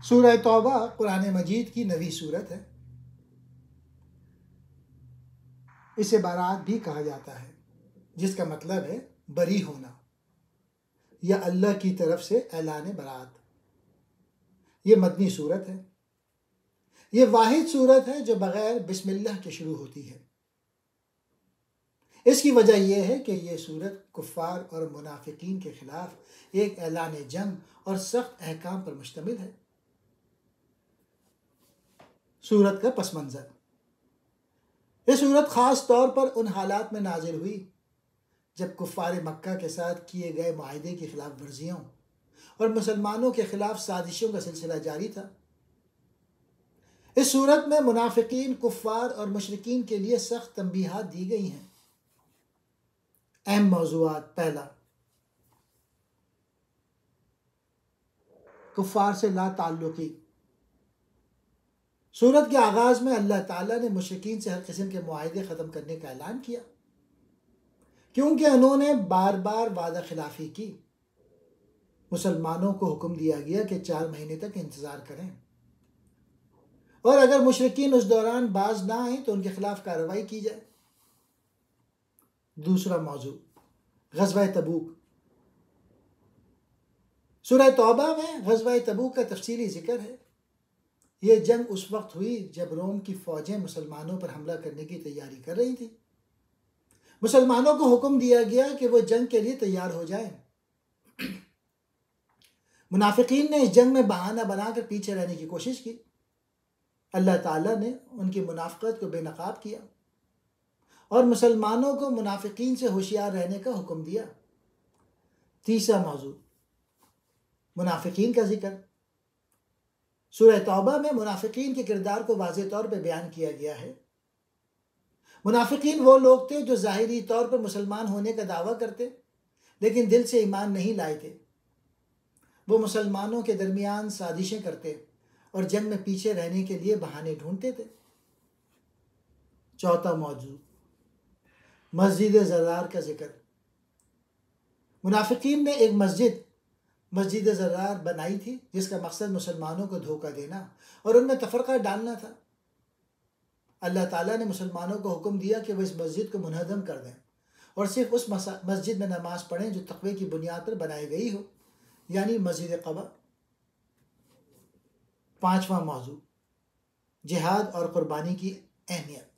سورہ توبہ قرآن مجید کی نویں صورت ہے۔ اسے برات بھی کہا جاتا ہے، جس کا مطلب ہے بری ہونا یا اللہ کی طرف سے اعلان برات۔ یہ مدنی صورت ہے۔ یہ واحد صورت ہے جو بغیر بسم اللہ کے شروع ہوتی ہے۔ اس کی وجہ یہ ہے کہ یہ صورت کفار اور منافقین کے خلاف ایک اعلان جنگ اور سخت احکام پر مشتمل ہے۔ صورت کا پس منظر۔ یہ صورت خاص طور پر ان حالات میں نازل ہوئی جب کفار مکہ کے ساتھ کیے گئے معاہدے کی خلاف ورزیوں اور مسلمانوں کے خلاف سازشوں کا سلسلہ جاری تھا۔ اس صورت میں منافقین، کفار اور مشرکین کے لیے سخت تنبیہات دی گئی ہیں۔ اہم موضوعات۔ پہلا، کفار سے لا تعلقی۔ صورت کے آغاز میں اللہ تعالیٰ نے مشرکین سے ہر قسم کے معاہدے ختم کرنے کا اعلان کیا، کیونکہ انہوں نے بار بار وعدہ خلافی کی۔ مسلمانوں کو حکم دیا گیا کہ 4 مہینے تک انتظار کریں، اور اگر مشرکین اس دوران باز نہ آئیں تو ان کے خلاف کارروائی کی جائے۔ دوسرا موضوع، غزوہ تبوک۔ سورہ توبہ میں غزوہ تبوک کا تفصیلی ذکر ہے۔ یہ جنگ اس وقت ہوئی جب روم کی فوجیں مسلمانوں پر حملہ کرنے کی تیاری کر رہی تھیں۔ مسلمانوں کو حکم دیا گیا کہ وہ جنگ کے لیے تیار ہو جائیں۔ منافقین نے اس جنگ میں بہانہ بنا کر پیچھے رہنے کی کوشش کی۔ اللہ تعالیٰ نے ان کی منافقت کو بے نقاب کیا اور مسلمانوں کو منافقین سے ہوشیار رہنے کا حکم دیا۔ تیسرا موضوع، منافقین کا ذکر۔ سورہ توبہ میں منافقین کے کردار کو واضح طور پہ بیان کیا گیا ہے۔ منافقین وہ لوگ تھے جو ظاہری طور پر مسلمان ہونے کا دعویٰ کرتے لیکن دل سے ایمان نہیں لائے تھے۔ وہ مسلمانوں کے درمیان سازشیں کرتے اور جنگ میں پیچھے رہنے کے لیے بہانے ڈھونڈتے تھے۔ چوتھا موضوع، مسجد زرار کا ذکر۔ منافقین نے ایک مسجد زرار بنائی تھی جس کا مقصد مسلمانوں کو دھوکہ دینا اور ان میں تفرقہ ڈالنا تھا۔ اللہ تعالیٰ نے مسلمانوں کو حکم دیا کہ وہ اس مسجد کو منہدم کر دیں اور صرف اس مسجد میں نماز پڑھیں جو تقوی کی بنیاد پر بنائی گئی ہو، یعنی مسجد قبا۔ پانچواں موضوع، جہاد اور قربانی کی اہمیت۔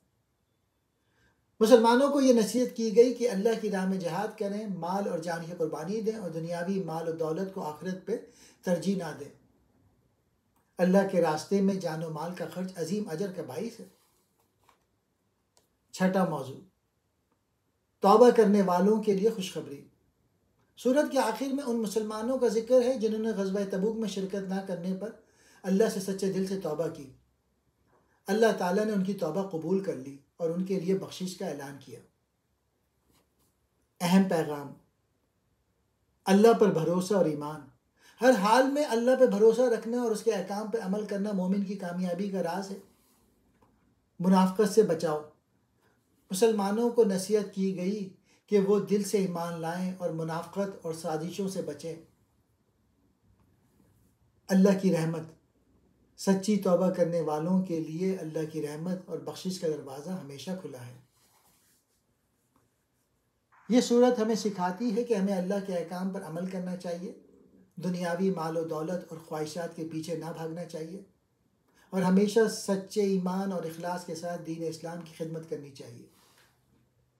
مسلمانوں کو یہ نصیحت کی گئی کہ اللہ کی راہ میں جہاد کریں، مال اور جان کی قربانی دیں اور دنیاوی مال و دولت کو آخرت پہ ترجیح نہ دیں۔ اللہ کے راستے میں جان و مال کا خرچ عظیم اجر کا باعث ہے۔ چھٹا موضوع، توبہ کرنے والوں کے لیے خوشخبری۔ سورت کے آخر میں ان مسلمانوں کا ذکر ہے جنہوں نے غزوہ تبوک میں شرکت نہ کرنے پر اللہ سے سچے دل سے توبہ کی۔ اللہ تعالیٰ نے ان کی توبہ قبول کر لی اور ان کے لیے بخشش کا اعلان کیا۔ اہم پیغام، اللہ پر بھروسہ اور ایمان۔ ہر حال میں اللہ پہ بھروسہ رکھنا اور اس کے احکام پہ عمل کرنا مومن کی کامیابی کا راز ہے۔ منافقت سے بچاؤ۔ مسلمانوں کو نصیحت کی گئی کہ وہ دل سے ایمان لائیں اور منافقت اور سازشوں سے بچیں۔ اللہ کی رحمت۔ سچی توبہ کرنے والوں کے لیے اللہ کی رحمت اور بخشش کا دروازہ ہمیشہ کھلا ہے۔ یہ صورت ہمیں سکھاتی ہے کہ ہمیں اللہ کے احکام پر عمل کرنا چاہیے، دنیاوی مال و دولت اور خواہشات کے پیچھے نہ بھاگنا چاہیے، اور ہمیشہ سچے ایمان اور اخلاص کے ساتھ دین اسلام کی خدمت کرنی چاہیے۔